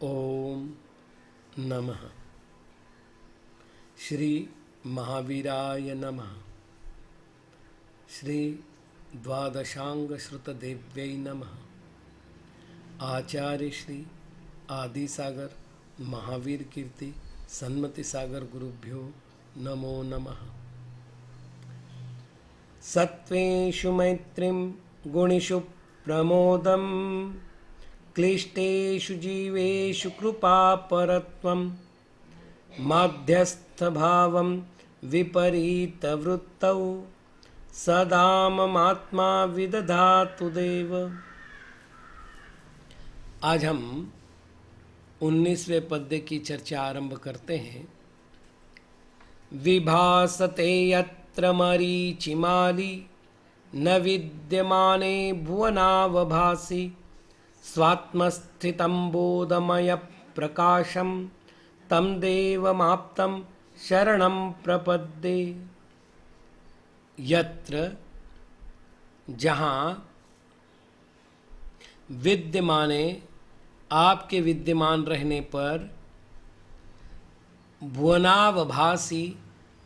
ओम नमः श्री महावीराय नमः। श्री द्वादशांग श्रुत देव्यै नमः। आचार्य श्री आदि सागर महावीर कीर्ति सन्मति सागर गुरुभ्यो नमो नमः। सत्वेषु मैत्रीं गुणिषु प्रमोदं क्लिष्टेषु जीवेषु कृपापरत्वं माध्यस्थभावं विपरीतवृत्तौ सदा ममात्मा विदधातु देव। आज हम 19वें पद्य की चर्चा आरंभ करते हैं। विभासते यत्र मरीचिमाली न विद्यमाने भुवनावभासि स्वात्मस्थितं बोधमय प्रकाशं तं देवमाप्तं शरणं प्रपद्ये। यत्र जहाँ विद्यमाने आपके विद्यमान रहने पर भुवनावभासी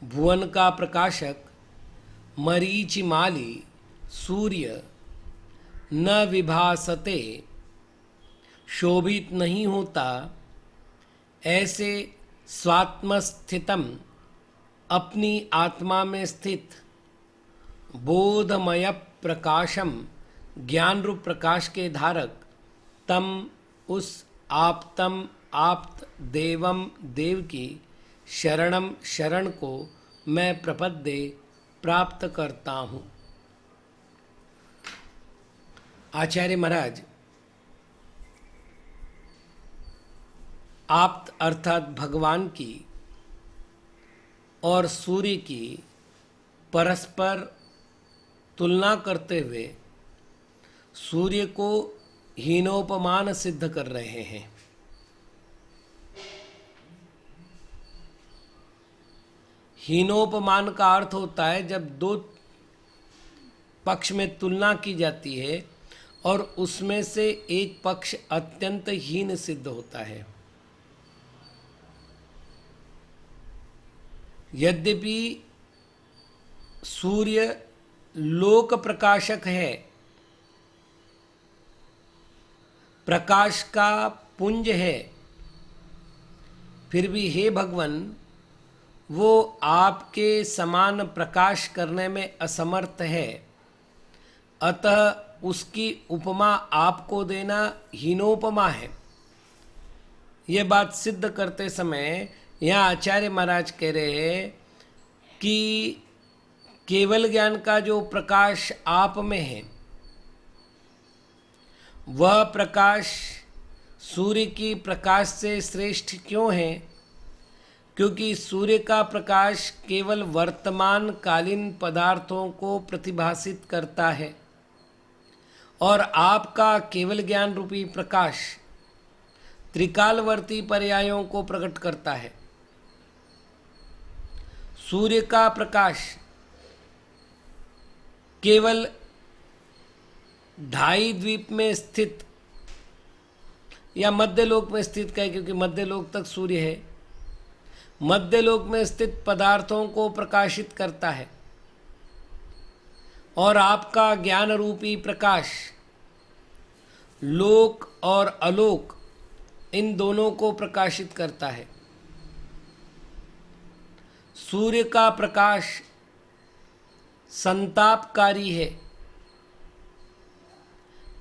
भुवन का प्रकाशक मरीचिमाली सूर्य न विभासते शोभित नहीं होता, ऐसे स्वात्मस्थितम अपनी आत्मा में स्थित बोधमय प्रकाशम ज्ञान रूप प्रकाश के धारक तम उस आप्तम आप्त देवम देव की शरणम शरण को मैं प्रपद्ये प्राप्त करता हूँ। आचार्य महाराज आप्त अर्थात भगवान की और सूर्य की परस्पर तुलना करते हुए सूर्य को हीनोपमान सिद्ध कर रहे हैं। हीनोपमान का अर्थ होता है जब दो पक्ष में तुलना की जाती है और उसमें से एक पक्ष अत्यंत हीन सिद्ध होता है। यद्यपि सूर्य लोक प्रकाशक है, प्रकाश का पुंज है, फिर भी हे भगवान वो आपके समान प्रकाश करने में असमर्थ है, अतः उसकी उपमा आपको देना हीनोपमा है। ये बात सिद्ध करते समय यहाँ आचार्य महाराज कह रहे हैं कि केवल ज्ञान का जो प्रकाश आप में है वह प्रकाश सूर्य की प्रकाश से श्रेष्ठ क्यों है? क्योंकि सूर्य का प्रकाश केवल वर्तमान कालीन पदार्थों को प्रतिभासित करता है और आपका केवल ज्ञान रूपी प्रकाश त्रिकालवर्ती पर्यायों को प्रकट करता है। सूर्य का प्रकाश केवल ढाई द्वीप में स्थित या मध्यलोक में स्थित कहे, क्योंकि मध्यलोक तक सूर्य है, मध्यलोक में स्थित पदार्थों को प्रकाशित करता है और आपका ज्ञान रूपी प्रकाश लोक और अलोक इन दोनों को प्रकाशित करता है। सूर्य का प्रकाश संतापकारी है,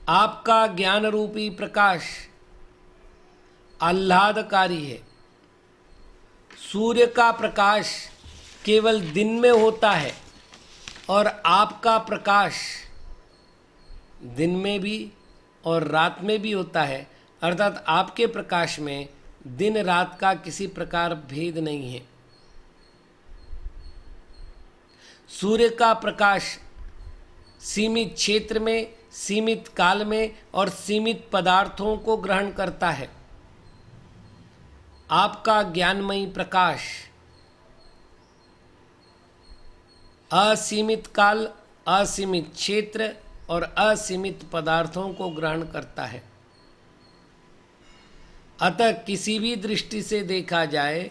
आपका ज्ञान रूपी प्रकाश आह्लादकारी है। सूर्य का प्रकाश केवल दिन में होता है और आपका प्रकाश दिन में भी और रात में भी होता है, अर्थात आपके प्रकाश में दिन रात का किसी प्रकार भेद नहीं है। सूर्य का प्रकाश सीमित क्षेत्र में, सीमित काल में और सीमित पदार्थों को ग्रहण करता है। आपका ज्ञानमयी प्रकाश असीमित काल, असीमित क्षेत्र और असीमित पदार्थों को ग्रहण करता है। अतः किसी भी दृष्टि से देखा जाए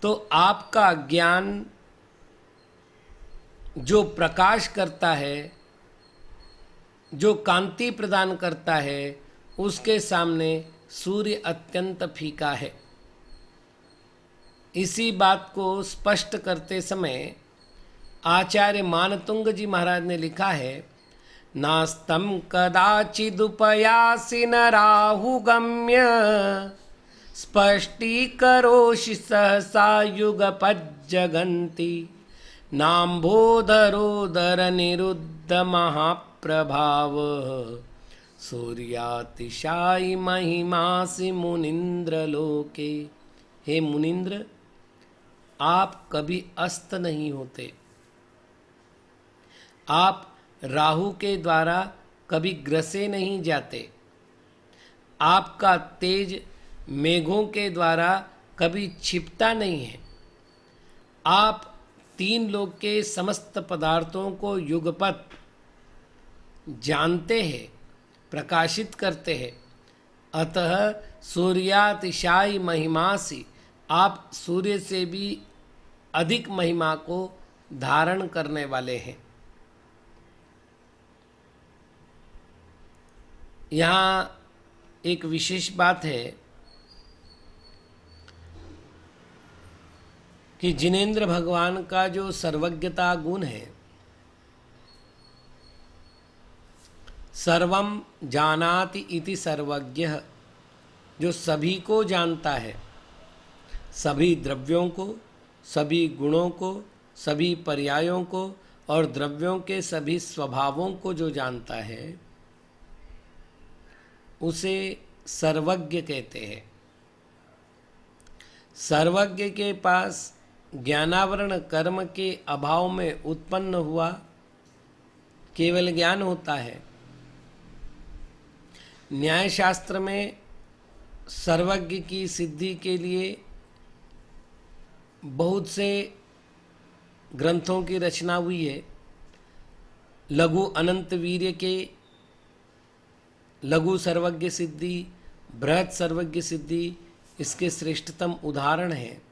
तो आपका ज्ञान जो प्रकाश करता है, जो कांति प्रदान करता है, उसके सामने सूर्य अत्यंत फीका है। इसी बात को स्पष्ट करते समय आचार्य मानतुंग जी महाराज ने लिखा है, नास्तं कदाचिदुपयासि न राहुगम्य स्पष्टीकरोषि सहसा युगपज्जगन्ति नाम्भोदरोदर निरुद्ध महाप्रभाव सूर्यातिशायी महिमासि मुनीन्द्र लोके। हे मुनीन्द्र, आप कभी अस्त नहीं होते, आप राहु के द्वारा कभी ग्रसे नहीं जाते, आपका तेज मेघों के द्वारा कभी छिपता नहीं है, आप तीन लोक के समस्त पदार्थों को युगपत जानते हैं, प्रकाशित करते हैं। अतः सूर्यातिशायी महिमासि, आप सूर्य से भी अधिक महिमा को धारण करने वाले हैं। यहाँ एक विशेष बात है कि जिनेंद्र भगवान का जो सर्वज्ञता गुण है, सर्वम जानाति इति सर्वज्ञः, जो सभी को जानता है, सभी द्रव्यों को, सभी गुणों को, सभी पर्यायों को और द्रव्यों के सभी स्वभावों को जो जानता है, उसे सर्वज्ञ कहते हैं। सर्वज्ञ के पास ज्ञानावरण कर्म के अभाव में उत्पन्न हुआ केवल ज्ञान होता है। न्यायशास्त्र में सर्वज्ञ की सिद्धि के लिए बहुत से ग्रंथों की रचना हुई है। लघु अनंत वीर्य के लघु सर्वज्ञ सिद्धि, बृहत सर्वज्ञ सिद्धि इसके श्रेष्ठतम उदाहरण हैं।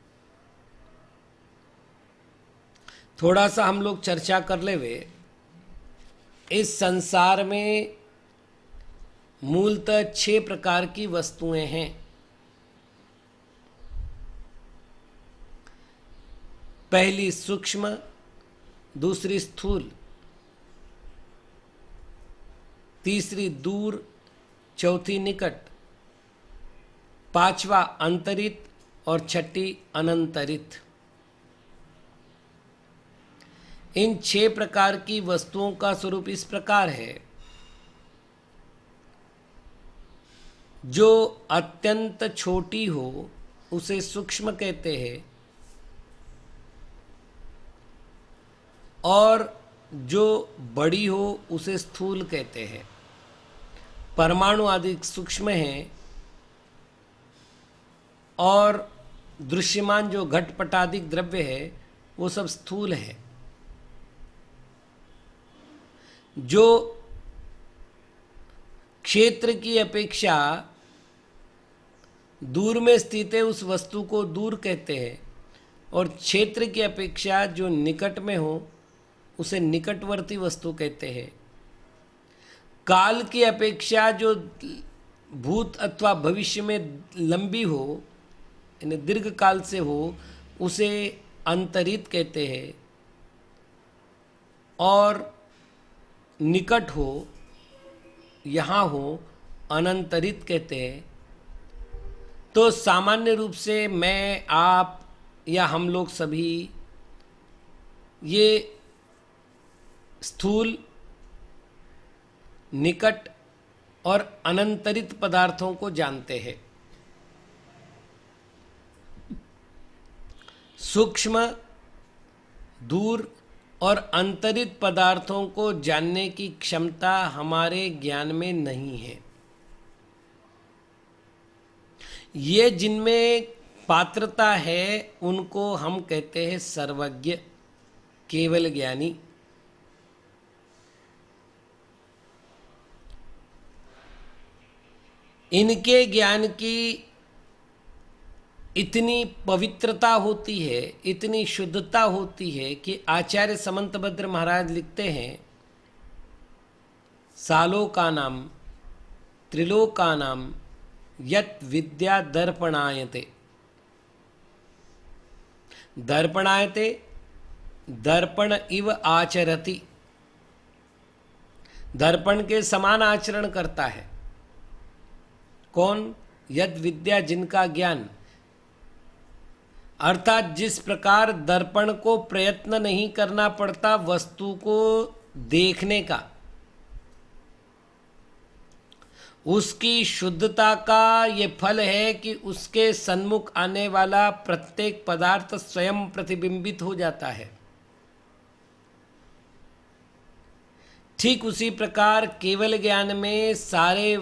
थोड़ा सा हम लोग चर्चा कर ले वे। इस संसार में मूलतः 6 प्रकार की वस्तुएं हैं। पहली सूक्ष्म, दूसरी स्थूल, तीसरी दूर, चौथी निकट, पांचवा अंतरित और छठी अनंतरित। इन 6 प्रकार की वस्तुओं का स्वरूप इस प्रकार है। जो अत्यंत छोटी हो उसे सूक्ष्म कहते हैं, और जो बड़ी हो उसे स्थूल कहते हैं। परमाणु आदि सूक्ष्म हैं और दृश्यमान जो घटपटादिक द्रव्य है वो सब स्थूल है। जो क्षेत्र की अपेक्षा दूर में स्थित है उस वस्तु को दूर कहते हैं, और क्षेत्र की अपेक्षा जो निकट में हो उसे निकटवर्ती वस्तु कहते हैं। काल की अपेक्षा जो भूत अथवा भविष्य में लंबी हो, यानी दीर्घ काल से हो, उसे अंतरित कहते हैं, और निकट हो, यहाँ हो, अनंतरित कहते हैं। तो सामान्य रूप से मैं, आप या हम लोग सभी ये स्थूल, निकट और अनंतरित पदार्थों को जानते हैं। सूक्ष्म, दूर और अंतरित पदार्थों को जानने की क्षमता हमारे ज्ञान में नहीं है। ये जिनमें पात्रता है उनको हम कहते हैं सर्वज्ञ, केवल ज्ञानी। इनके ज्ञान की इतनी पवित्रता होती है, इतनी शुद्धता होती है कि आचार्य समंतभद्र महाराज लिखते हैं, सालोकानां त्रिलोकानां यत् विद्या दर्पणायते। दर्पणायते दर्पण इव आचरति, दर्पण के समान आचरण करता है। कौन? यद विद्या, जिनका ज्ञान, अर्थात जिस प्रकार दर्पण को प्रयत्न नहीं करना पड़ता वस्तु को देखने का, उसकी शुद्धता का ये फल है कि उसके सन्मुख आने वाला प्रत्येक पदार्थ स्वयं प्रतिबिंबित हो जाता है। ठीक उसी प्रकार केवल ज्ञान में सारे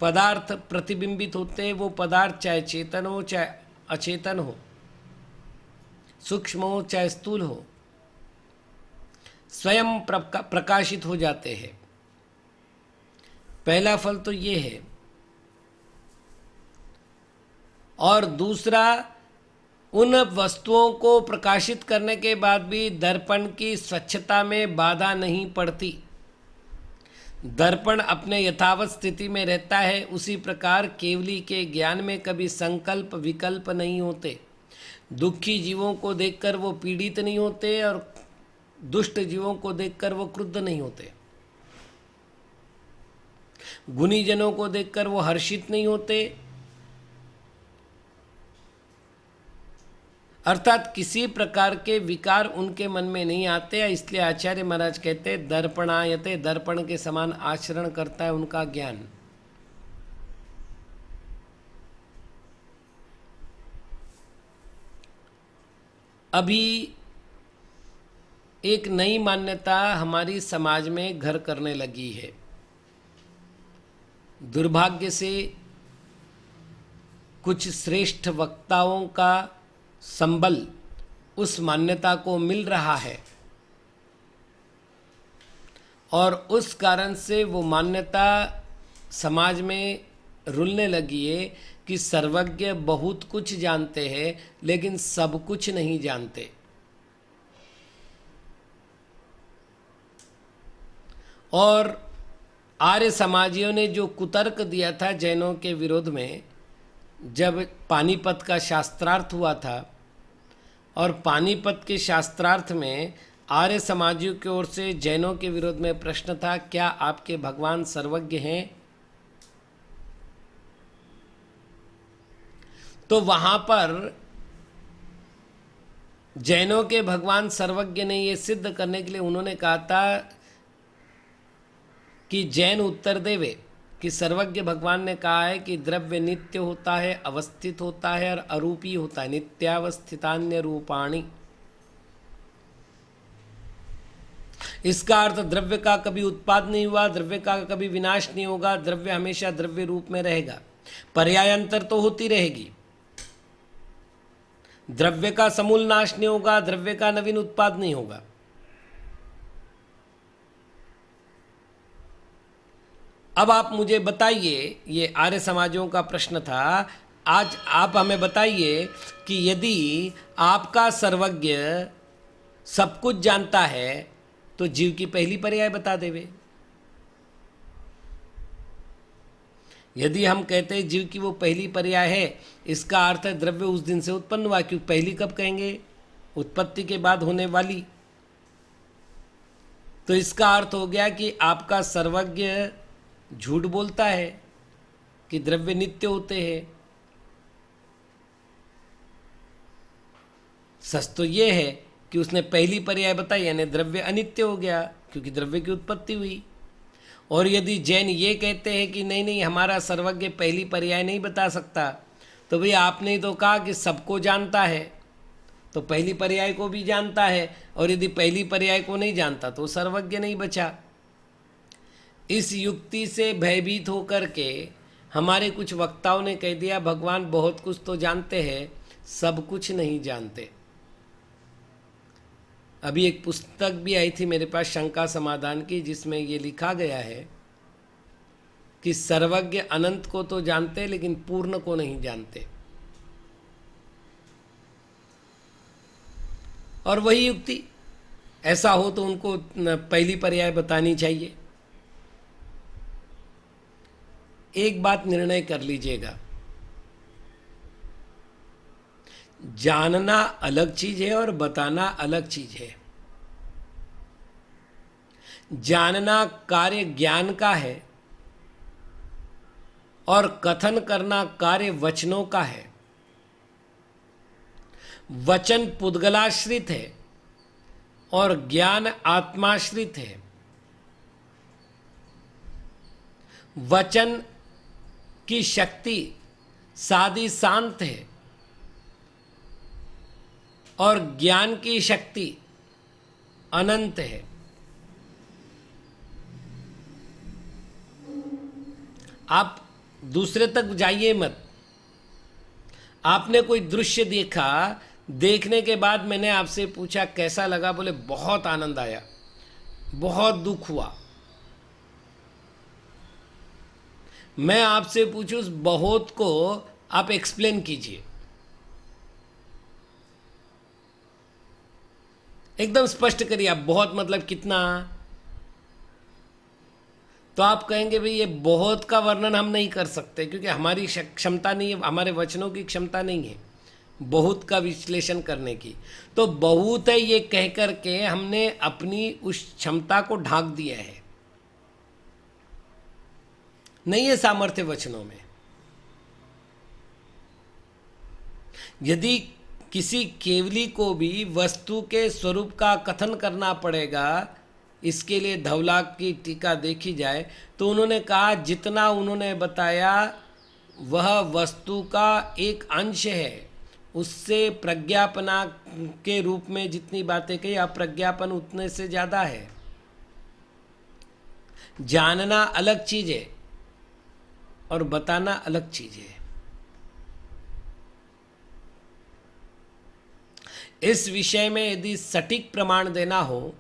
पदार्थ प्रतिबिंबित होते हैं। वो पदार्थ चाहे चेतन हो चाहे अचेतन हो, सूक्ष्म हो चाहे स्थूल हो, स्वयं प्रकाशित हो जाते हैं। पहला फल तो ये है। और दूसरा, उन वस्तुओं को प्रकाशित करने के बाद भी दर्पण की स्वच्छता में बाधा नहीं पड़ती। दर्पण अपने यथावत स्थिति में रहता है। उसी प्रकार केवली के ज्ञान में कभी संकल्प विकल्प नहीं होते। दुखी जीवों को देखकर वो पीड़ित नहीं होते और दुष्ट जीवों को देखकर वो क्रुद्ध नहीं होते। गुणी जनों को देखकर वो हर्षित नहीं होते। अर्थात किसी प्रकार के विकार उनके मन में नहीं आते। इसलिए आचार्य महाराज कहते दर्पणायते, दर्पण के समान आचरण करता है उनका ज्ञान। अभी एक नई मान्यता हमारी समाज में घर करने लगी है। दुर्भाग्य से कुछ श्रेष्ठ वक्ताओं का संबल उस मान्यता को मिल रहा है और उस कारण से वो मान्यता समाज में रुलने लगी है कि सर्वज्ञ बहुत कुछ जानते हैं लेकिन सब कुछ नहीं जानते। और आर्य समाजियों ने जो कुतर्क दिया था जैनों के विरोध में, जब पानीपत का शास्त्रार्थ हुआ था और पानीपत के शास्त्रार्थ में आर्य समाजियों की ओर से जैनों के विरोध में प्रश्न था, क्या आपके भगवान सर्वज्ञ हैं? तो वहां पर जैनों के भगवान सर्वज्ञ ने ये सिद्ध करने के लिए उन्होंने कहा था कि जैन उत्तर देवे कि सर्वज्ञ भगवान ने कहा है कि द्रव्य नित्य होता है, अवस्थित होता है और अरूपी होता है। नित्यावस्थितान्य रूपाणि। इसका अर्थ द्रव्य का कभी उत्पाद नहीं हुआ, द्रव्य का कभी विनाश नहीं होगा, द्रव्य हमेशा द्रव्य रूप में रहेगा। पर्यायांतर तो होती रहेगी, द्रव्य का समूल नाश नहीं होगा, द्रव्य का नवीन उत्पाद नहीं होगा। अब आप मुझे बताइए, ये आर्य समाजों का प्रश्न था, आज आप हमें बताइए कि यदि आपका सर्वज्ञ सब कुछ जानता है तो जीव की पहली पर्याय बता देवे। यदि हम कहते हैं जीव की वो पहली पर्याय है, इसका अर्थ है द्रव्य उस दिन से उत्पन्न हुआ। क्यों पहली कब कहेंगे? उत्पत्ति के बाद होने वाली। तो इसका अर्थ हो गया कि आपका सर्वज्ञ झूठ बोलता है कि द्रव्य नित्य होते हैं। सच तो ये है कि उसने पहली पर्याय बताई, यानी द्रव्य अनित्य हो गया क्योंकि द्रव्य की उत्पत्ति हुई। और यदि जैन ये कहते हैं कि नहीं नहीं हमारा सर्वज्ञ पहली पर्याय नहीं बता सकता, तो भाई आपने तो कहा कि सबको जानता है, तो पहली पर्याय को भी जानता है, और यदि पहली पर्याय को नहीं जानता तो सर्वज्ञ नहीं बचा। इस युक्ति से भयभीत होकर के हमारे कुछ वक्ताओं ने कह दिया भगवान बहुत कुछ तो जानते हैं, सब कुछ नहीं जानते। अभी एक पुस्तक भी आई थी मेरे पास शंका समाधान की, जिसमें ये लिखा गया है कि सर्वज्ञ अनंत को तो जानते लेकिन पूर्ण को नहीं जानते। और वही युक्ति, ऐसा हो तो उनको पहली पर्याय बतानी चाहिए। एक बात निर्णय कर लीजिएगा, जानना अलग चीज है और बताना अलग चीज है। जानना कार्य ज्ञान का है और कथन करना कार्य वचनों का है। वचन पुद्गलाश्रित है और ज्ञान आत्माश्रित है। वचन की शक्ति सादी शांत है और ज्ञान की शक्ति अनंत है। आप दूसरे तक जाइए मत। आपने कोई दृश्य देखा, देखने के बाद मैंने आपसे पूछा कैसा लगा, बोले बहुत आनंद आया, बहुत दुख हुआ। मैं आपसे पूछूं उस बहुत को आप एक्सप्लेन कीजिए, एकदम स्पष्ट करिए। आप बहुत मतलब कितना, तो आप कहेंगे भाई ये बहुत का वर्णन हम नहीं कर सकते क्योंकि हमारी क्षमता नहीं है, हमारे वचनों की क्षमता नहीं है बहुत का विश्लेषण करने की। तो बहुत है ये कह करके हमने अपनी उस क्षमता को ढांक दिया है, नहीं है सामर्थ्य वचनों में। यदि किसी केवली को भी वस्तु के स्वरूप का कथन करना पड़ेगा, इसके लिए धवलाक की टीका देखी जाए तो उन्होंने कहा जितना उन्होंने बताया वह वस्तु का एक अंश है, उससे प्रज्ञापना के रूप में जितनी बातें कही अप्रज्ञापन उतने से ज़्यादा है। जानना अलग चीज़ है और बताना अलग चीज़ है। इस विषय में यदि सटीक प्रमाण देना हो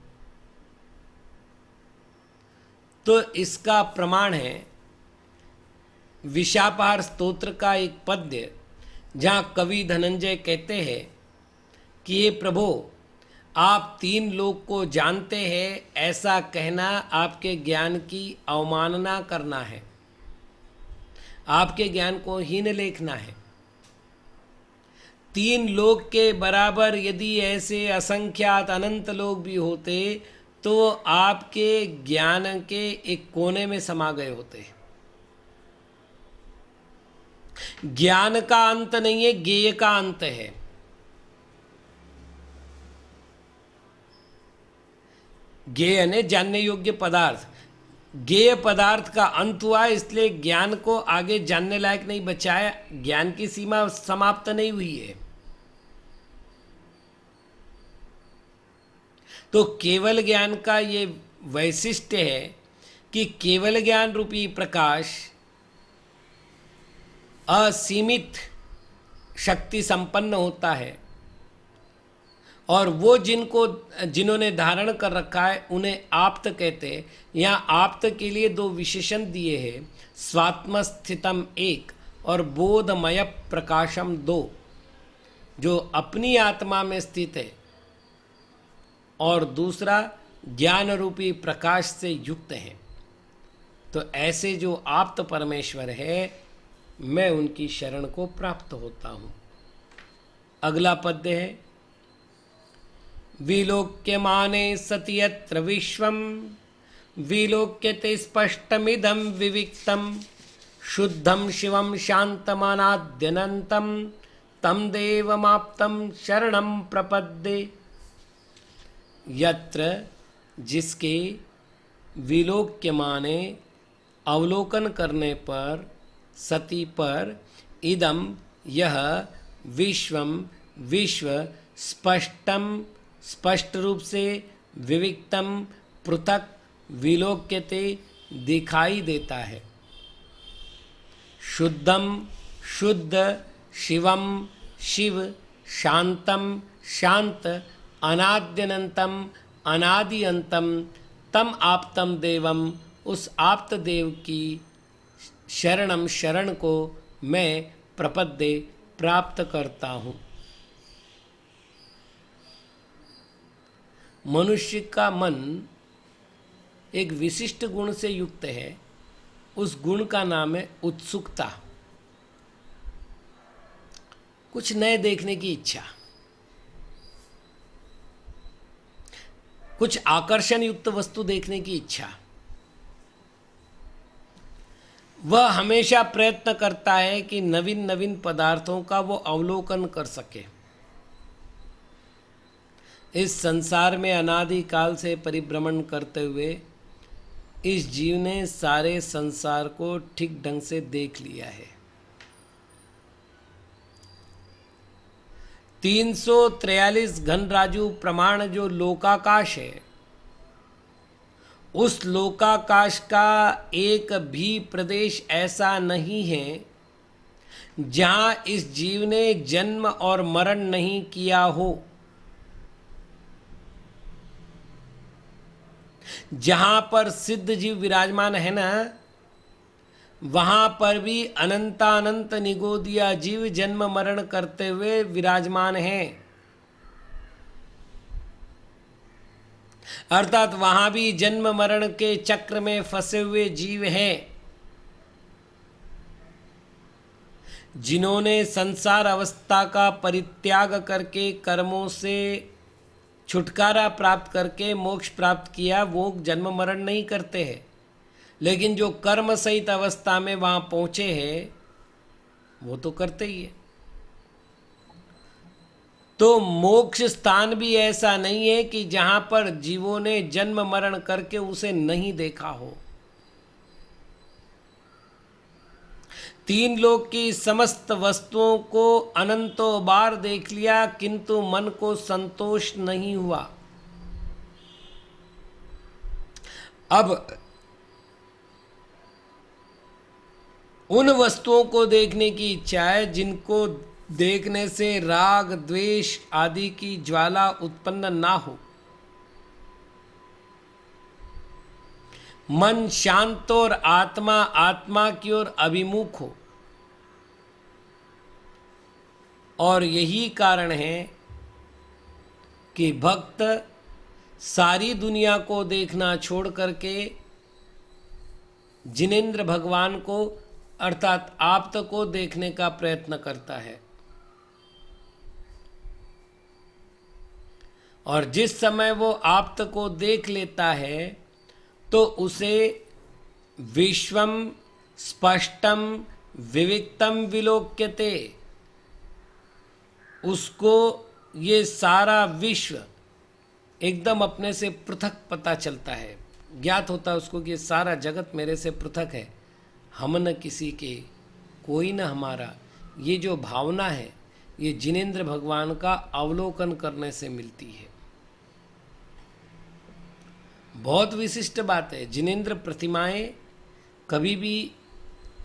तो इसका प्रमाण है विशापहार स्तोत्र का एक पद्य, जहाँ कवि धनंजय कहते हैं कि हे प्रभो, आप तीन लोक को जानते हैं, ऐसा कहना आपके ज्ञान की अवमानना करना है, आपके ज्ञान को हीन लेखना है। तीन लोक के बराबर यदि ऐसे असंख्यात अनंत लोग भी होते तो आपके ज्ञान के एक कोने में समा गए होते। ज्ञान का अंत नहीं है, ज्ञेय का अंत है। ज्ञेय यानी जानने योग्य पदार्थ, ज्ञेय पदार्थ का अंत हुआ, इसलिए ज्ञान को आगे जानने लायक नहीं बचाया। ज्ञान की सीमा समाप्त नहीं हुई है। तो केवल ज्ञान का ये वैशिष्ट्य है कि केवल ज्ञान रूपी प्रकाश असीमित शक्ति संपन्न होता है और वो जिन्होंने धारण कर रखा है उन्हें आप्त कहते हैं। यहाँ आप्त के लिए दो विशेषण दिए हैं, स्वात्म स्थितम एक और बोधमय प्रकाशम दो, जो अपनी आत्मा में स्थित है और दूसरा ज्ञान रूपी प्रकाश से युक्त है। तो ऐसे जो आप्त परमेश्वर है, मैं उनकी शरण को प्राप्त होता हूँ। अगला पद्य है, विलोक्यमाने सति यत्र विश्वम विलोक्यते स्पष्टमिदं विविक्तम शुद्धम शिवम शांतमनाद्यनंतम तम देवमाप्तम शरणम प्रपद्ये। यत्र जिसके विलोक्य माने अवलोकन करने पर, सति पर, इदम यह, विश्वम विश्व, स्पष्टम स्पष्ट रूप से, विविक्तम पृथक, विलोक्यते दिखाई देता है, शुद्धम शुद्ध, शिवम शिव, शांतम शांत, अनाद्यनंतम अनादि अंतम, तम आप्तम देवम उस आप्त देव की शरणम, शरण को मैं प्रपद्ये प्राप्त करता हूँ। मनुष्य का मन एक विशिष्ट गुण से युक्त है। उस गुण का नाम है उत्सुकता, कुछ नए देखने की इच्छा, कुछ आकर्षण युक्त वस्तु देखने की इच्छा। वह हमेशा प्रयत्न करता है कि नवीन नवीन पदार्थों का वो अवलोकन कर सके। इस संसार में अनादि काल से परिभ्रमण करते हुए इस जीव ने सारे संसार को ठीक ढंग से देख लिया है। 343 घन राजु प्रमाण जो लोकाकाश है, उस लोकाकाश का एक भी प्रदेश ऐसा नहीं है जहां इस जीव ने जन्म और मरण नहीं किया हो। जहां पर सिद्ध जीव विराजमान है ना, वहां पर भी अनंतानंत निगोदिया जीव जन्म मरण करते हुए विराजमान हैं। अर्थात वहां भी जन्म मरण के चक्र में फंसे हुए जीव हैं, जिन्होंने संसार अवस्था का परित्याग करके कर्मों से छुटकारा प्राप्त करके मोक्ष प्राप्त किया। वो जन्म मरण नहीं करते हैं, लेकिन जो कर्म सहित अवस्था में वहां पहुंचे हैं वो तो करते ही है। तो मोक्ष स्थान भी ऐसा नहीं है कि जहां पर जीवों ने जन्म मरण करके उसे नहीं देखा हो। तीन लोक की समस्त वस्तुओं को अनंतों बार देख लिया, किंतु मन को संतोष नहीं हुआ। अब उन वस्तुओं को देखने की इच्छा है जिनको देखने से राग द्वेष आदि की ज्वाला उत्पन्न ना हो। मन शांत और आत्मा आत्मा की ओर अभिमुख हो। और यही कारण है कि भक्त सारी दुनिया को देखना छोड़ करके जिनेंद्र भगवान को अर्थात आप्त को देखने का प्रयत्न करता है। और जिस समय वो आप्त को देख लेता है तो उसे विश्वम स्पष्टम विविक्तम विलोक्यते, उसको ये सारा विश्व एकदम अपने से पृथक पता चलता है। ज्ञात होता है उसको कि ये सारा जगत मेरे से पृथक है, हम न किसी के, कोई न हमारा। ये जो भावना है ये जिनेंद्र भगवान का अवलोकन करने से मिलती है। बहुत विशिष्ट बात है। जिनेंद्र प्रतिमाएं कभी भी,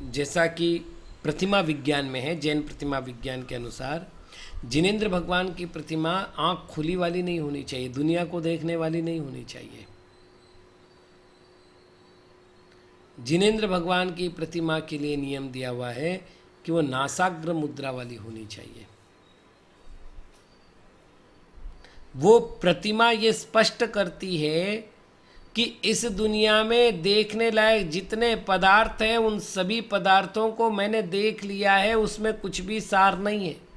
जैसा कि प्रतिमा विज्ञान में है, जैन प्रतिमा विज्ञान के अनुसार जिनेंद्र भगवान की प्रतिमा आंख खुली वाली नहीं होनी चाहिए, दुनिया को देखने वाली नहीं होनी चाहिए। जिनेंद्र भगवान की प्रतिमा के लिए नियम दिया हुआ है कि वो नासाग्र मुद्रा वाली होनी चाहिए। वो प्रतिमा ये स्पष्ट करती है कि इस दुनिया में देखने लायक जितने पदार्थ हैं उन सभी पदार्थों को मैंने देख लिया है, उसमें कुछ भी सार नहीं है।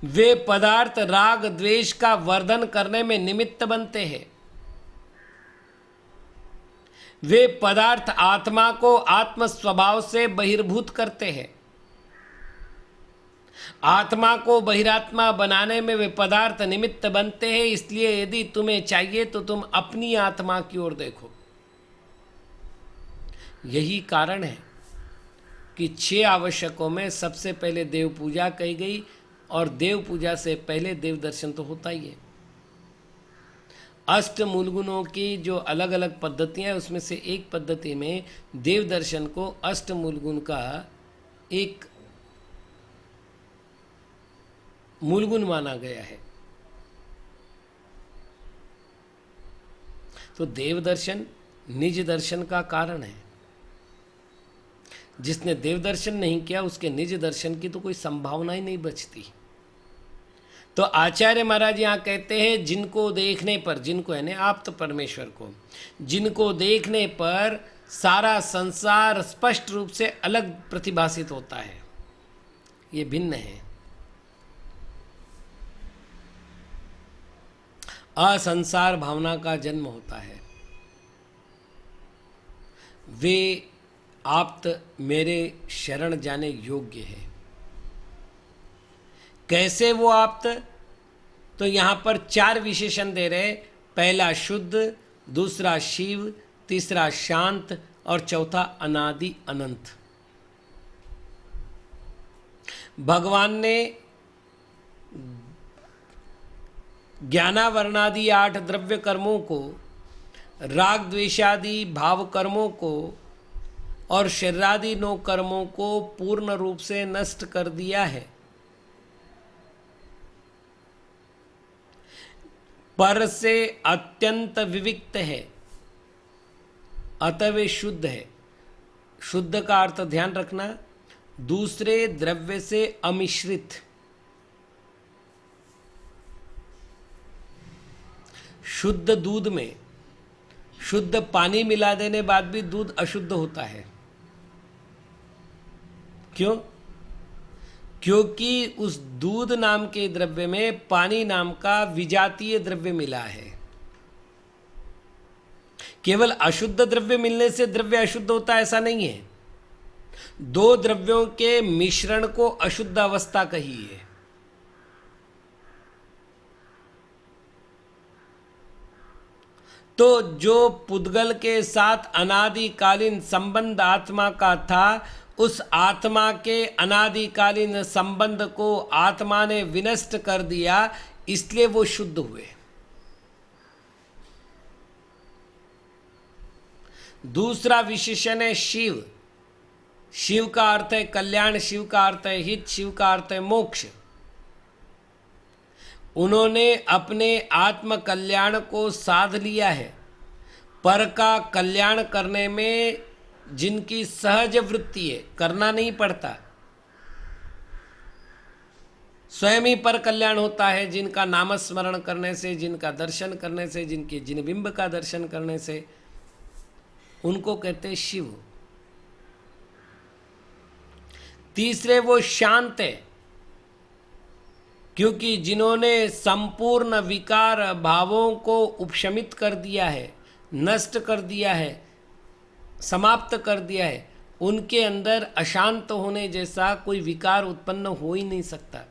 वे पदार्थ राग द्वेष का वर्धन करने में निमित्त बनते हैं। वे पदार्थ आत्मा को आत्म स्वभाव से बहिर्भूत करते हैं। आत्मा को बहिरात्मा बनाने में वे पदार्थ निमित्त बनते हैं। इसलिए यदि तुम्हें चाहिए तो तुम अपनी आत्मा की ओर देखो। यही कारण है कि 6 आवश्यकों में सबसे पहले देव पूजा कही गई, और देव पूजा से पहले देव दर्शन तो होता ही है। अष्ट मूलगुणों की जो अलग अलग पद्धतियां हैं उसमें से एक पद्धति में देव दर्शन को अष्ट मूलगुण का एक मूलगुण माना गया है। तो देव दर्शन निज दर्शन का कारण है। जिसने देव दर्शन नहीं किया उसके निज दर्शन की तो कोई संभावना ही नहीं बचती। तो आचार्य महाराज यहाँ कहते हैं जिनको देखने पर, जिनको यानी आप तो परमेश्वर को, जिनको देखने पर सारा संसार स्पष्ट रूप से अलग प्रतिभासित होता है, ये भिन्न है। असंसार भावना का जन्म होता है। वे आप्त मेरे शरण जाने योग्य है। कैसे वो आप्त? तो यहां पर 4 विशेषण दे रहे। पहला शुद्ध, दूसरा शिव, तीसरा शांत और चौथा अनादि अनंत। भगवान ने ज्ञानावरणादि 8 द्रव्य कर्मों को, राग द्वेषादि भाव कर्मों को और शरीरादि 9 कर्मों को पूर्ण रूप से नष्ट कर दिया है। पर से अत्यंत विविक्त है, अतः वे शुद्ध है। शुद्ध का अर्थ ध्यान रखना, दूसरे द्रव्य से अमिश्रित। शुद्ध दूध में शुद्ध पानी मिला देने बाद भी दूध अशुद्ध होता है। क्यों? क्योंकि उस दूध नाम के द्रव्य में पानी नाम का विजातीय द्रव्य मिला है। केवल अशुद्ध द्रव्य मिलने से द्रव्य अशुद्ध होता है ऐसा नहीं है। 2 द्रव्यों के मिश्रण को अशुद्ध अवस्था कही है। तो जो पुद्गल के साथ अनादिकालीन संबंध आत्मा का था, उस आत्मा के अनादिकालीन संबंध को आत्मा ने विनष्ट कर दिया, इसलिए वो शुद्ध हुए। दूसरा विशेषण है शिव। शिव का अर्थ है कल्याण, शिव का अर्थ है हित, शिव का अर्थ है मोक्ष। उन्होंने अपने आत्म कल्याण को साध लिया है। पर का कल्याण करने में जिनकी सहज वृत्ति है, करना नहीं पड़ता, स्वयं ही पर कल्याण होता है। जिनका नामस्मरण करने से, जिनका दर्शन करने से, जिनके जिनबिंब का दर्शन करने से, उनको कहते हैं शिव। तीसरे वो शांत है, क्योंकि जिन्होंने संपूर्ण विकार भावों को उपशमित कर दिया है, नष्ट कर दिया है, समाप्त कर दिया है, उनके अंदर अशांत होने जैसा कोई विकार उत्पन्न हो ही नहीं सकता।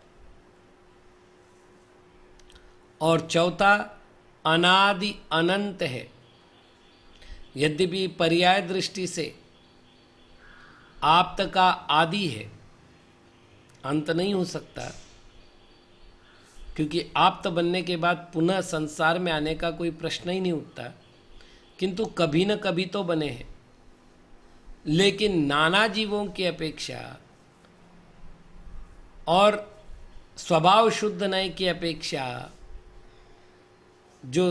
और चौथा अनादि अनंत है। यद्यपि पर्याय दृष्टि से आप्त का आदि है, अंत नहीं हो सकता, क्योंकि आप्त बनने के बाद पुनः संसार में आने का कोई प्रश्न ही नहीं उठता, किंतु कभी न कभी तो बने हैं। लेकिन नाना जीवों की अपेक्षा और स्वभाव शुद्ध नय की अपेक्षा जो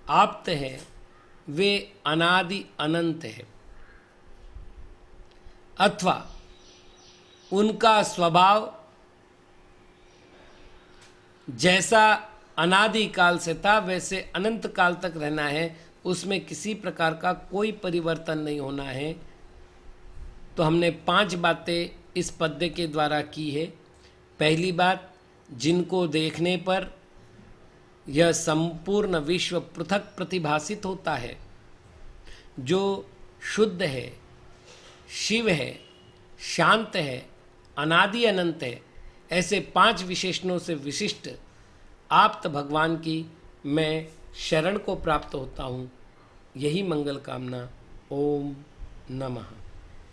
आप्त है वे अनादि अनंत है, अथवा उनका स्वभाव जैसा अनादि काल से था वैसे अनंत काल तक रहना है, उसमें किसी प्रकार का कोई परिवर्तन नहीं होना है। तो हमने 5 बातें इस पद्य के द्वारा की है। पहली बात, जिनको देखने पर यह संपूर्ण विश्व पृथक प्रतिभासित होता है, जो शुद्ध है, शिव है, शांत है, अनादि अनंत है, ऐसे 5 विशेषणों से विशिष्ट आप्त भगवान की मैं शरण को प्राप्त होता हूँ। यही मंगल कामना। ओम नमः।